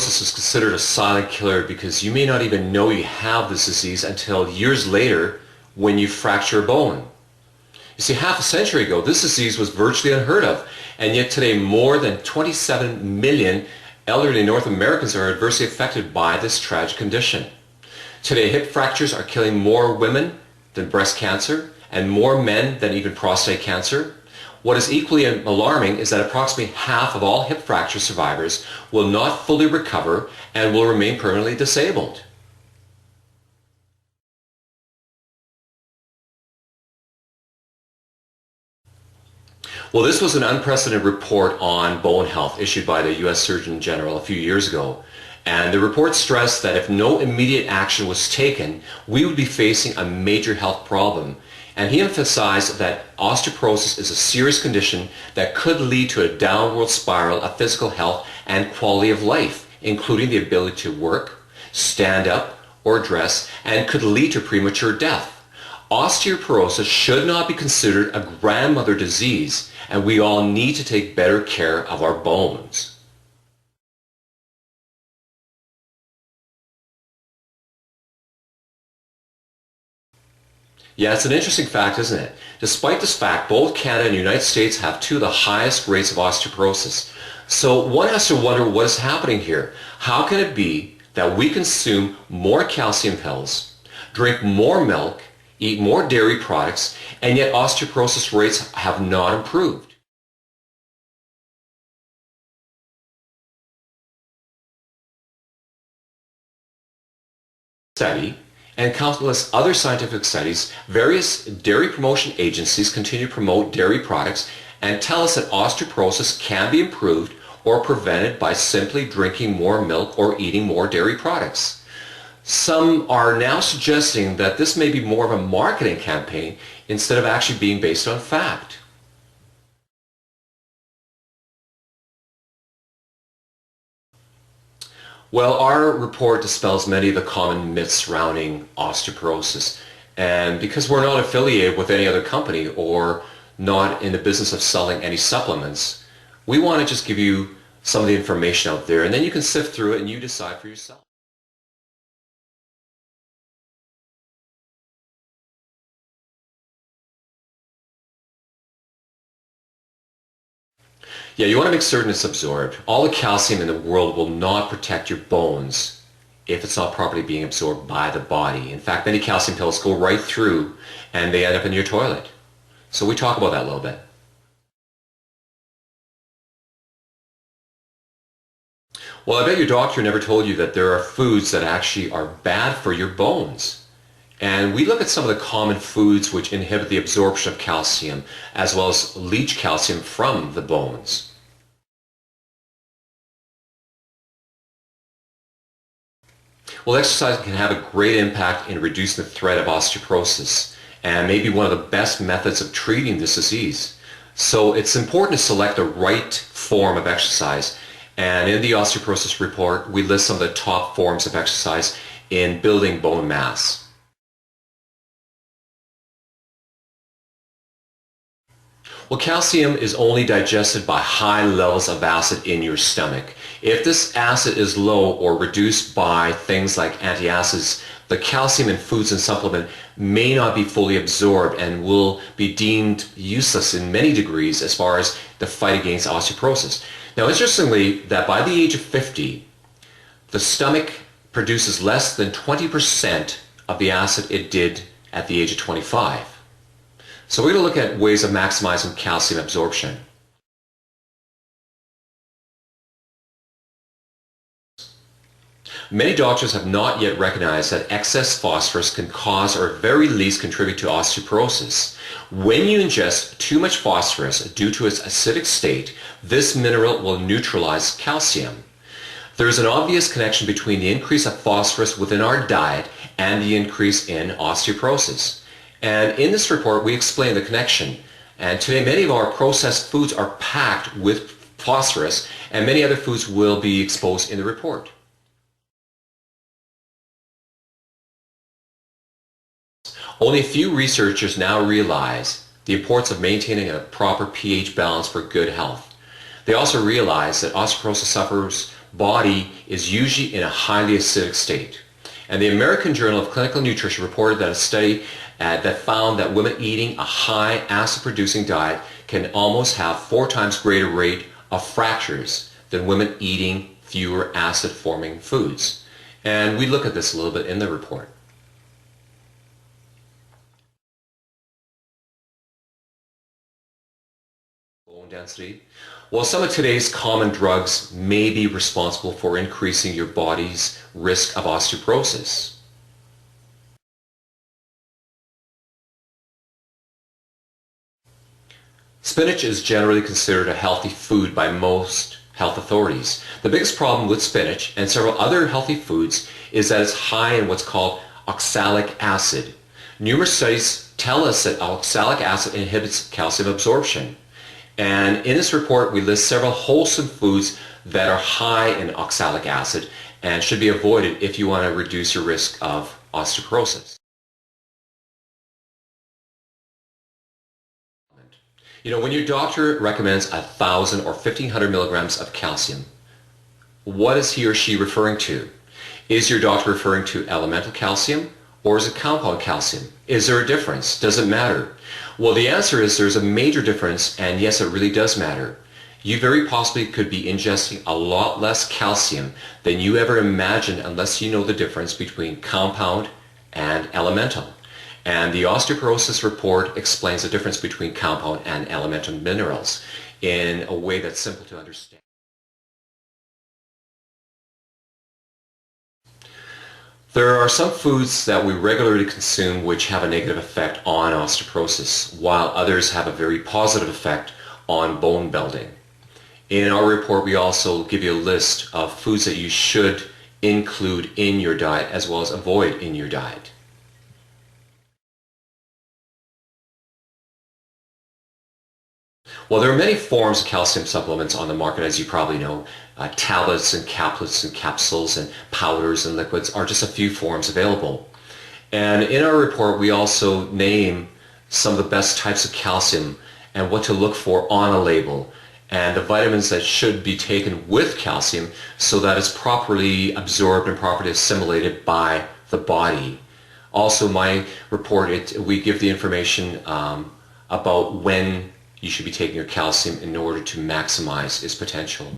osteoporosis is considered a silent killer because you may not even know you have this disease until years later when you fracture a bone. You see, half a century ago, this disease was virtually unheard of, and yet today more than 27 million elderly North Americans are adversely affected by this tragic condition. Today, hip fractures are killing more women than breast cancer and more men than even prostate cancer. What is equally alarming is that approximately half of all hip fracture survivors will not fully recover and will remain permanently disabled. Well, this was an unprecedented report on bone health issued by the U.S. Surgeon General a few years ago. And the report stressed that if no immediate action was taken, we would be facing a major health problem. And he emphasized that osteoporosis is a serious condition that could lead to a downward spiral of physical health and quality of life, including the ability to work, stand up, or dress, and could lead to premature death. Osteoporosis should not be considered a grandmother disease, and we all need to take better care of our bones. Yeah, it's an interesting fact, isn't it? Despite this fact, both Canada and the United States have two of the highest rates of osteoporosis. So one has to wonder what is happening here. How can it be that we consume more calcium pills, drink more milk, eat more dairy products, and yet osteoporosis rates have not improved? Study and countless other scientific studies, various dairy promotion agencies continue to promote dairy products and tell us that osteoporosis can be improved or prevented by simply drinking more milk or eating more dairy products. Some are now suggesting that this may be more of a marketing campaign instead of actually being based on fact. Well, our report dispels many of the common myths surrounding osteoporosis. And because we're not affiliated with any other company or not in the business of selling any supplements, we want to just give you some of the information out there, and then you can sift through it and you decide for yourself. Yeah, you want to make certain it's absorbed. All the calcium in the world will not protect your bones if it's not properly being absorbed by the body. In fact, many calcium pills go right through and they end up in your toilet. So we talk about that a little bit. Well, I bet your doctor never told you that there are foods that actually are bad for your bones. And we look at some of the common foods which inhibit the absorption of calcium, as well as leach calcium from the bones. Well, exercise can have a great impact in reducing the threat of osteoporosis, and may be one of the best methods of treating this disease. So it's important to select the right form of exercise. And in the osteoporosis report, we list some of the top forms of exercise in building bone mass. Well, calcium is only digested by high levels of acid in your stomach. If this acid is low or reduced by things like antacids, the calcium in foods and supplement may not be fully absorbed and will be deemed useless in many degrees as far as the fight against osteoporosis. Now, interestingly, that by the age of 50, the stomach produces less than 20% of the acid it did at the age of 25. So we're going to look at ways of maximizing calcium absorption. Many doctors have not yet recognized that excess phosphorus can cause or at very least contribute to osteoporosis. When you ingest too much phosphorus due to its acidic state, this mineral will neutralize calcium. There is an obvious connection between the increase of phosphorus within our diet and the increase in osteoporosis. And in this report, we explain the connection. And today, many of our processed foods are packed with phosphorus, and many other foods will be exposed in the report. Only a few researchers now realize the importance of maintaining a proper pH balance for good health. They also realize that osteoporosis suffers body is usually in a highly acidic state. And the American Journal of Clinical Nutrition reported that a study that found that women eating a high acid-producing diet can almost have 4 times greater rate of fractures than women eating fewer acid-forming foods. And we look at this a little bit in the report. Bone density. Well, some of today's common drugs may be responsible for increasing your body's risk of osteoporosis. Spinach is generally considered a healthy food by most health authorities. The biggest problem with spinach and several other healthy foods is that it's high in what's called oxalic acid. Numerous studies tell us that oxalic acid inhibits calcium absorption. And in this report, we list several wholesome foods that are high in oxalic acid and should be avoided if you want to reduce your risk of osteoporosis. You know, when your doctor recommends 1,000 or 1,500 milligrams of calcium, what is he or she referring to? Is your doctor referring to elemental calcium or is it compound calcium? Is there a difference? Does it matter? Well, the answer is there's a major difference, and yes, it really does matter. You very possibly could be ingesting a lot less calcium than you ever imagined unless you know the difference between compound and elemental. And the osteoporosis report explains the difference between compound and elemental minerals in a way that's simple to understand. There are some foods that we regularly consume which have a negative effect on osteoporosis, while others have a very positive effect on bone building. In our report, we also give you a list of foods that you should include in your diet as well as avoid in your diet. Well, there are many forms of calcium supplements on the market, as you probably know. Tablets and caplets and capsules and powders and liquids are just a few forms available. And in our report, we also name some of the best types of calcium and what to look for on a label, and the vitamins that should be taken with calcium so that it's properly absorbed and properly assimilated by the body. Also, my report, we give the information about when you should be taking your calcium in order to maximize its potential.